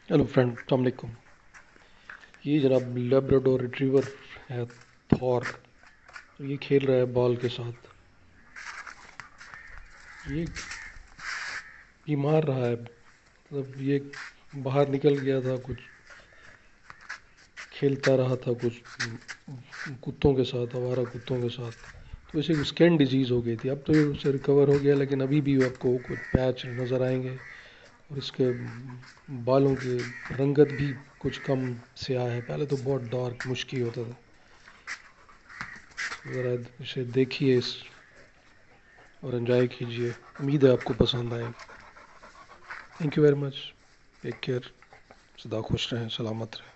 Hello friend, अस्सलाम वालेकुम। ये जनाब लेब्राडोर रिट्रीवर है, थॉर। ये खेल रहा है बॉल के साथ। ये ये मार रहा है, मतलब ये बाहर निकल गया था, कुछ खेलता रहा था कुछ कुत्तों के साथ, आवारा कुत्तों के साथ। तो इसे स्किन डिजीज़ हो गई थी। अब तो ये उससे रिकवर हो गया, लेकिन अभी भी आपको कुछ पैच नज़र आएंगे। और इसके बालों की रंगत भी कुछ कम स्याह है। पहले तो बहुत डार्क मुश्किल होता था। ज़रा इसे देखिए इस और एंजॉय कीजिए। उम्मीद है आपको पसंद आएगी। Thank you very much. Take care. सदा खुश रहें, सलामत रहें।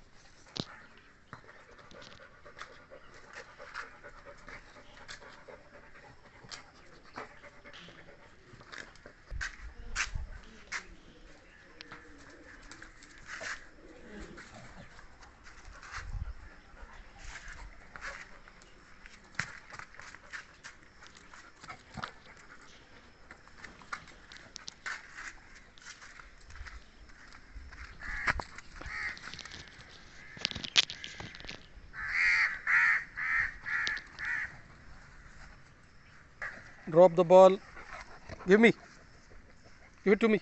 Drop the ball. Give me. Give it to me.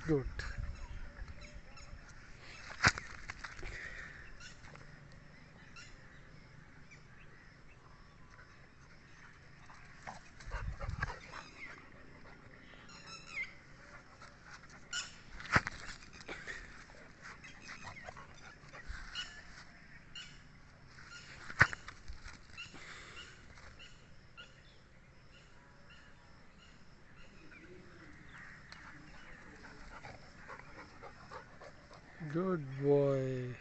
Good. Good boy.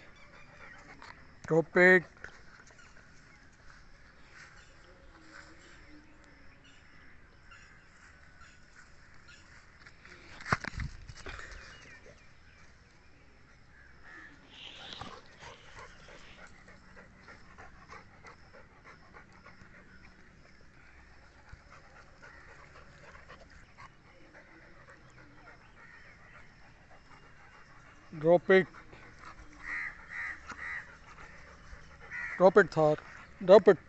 Drop it. Drop it. Drop it, Thar. Drop it.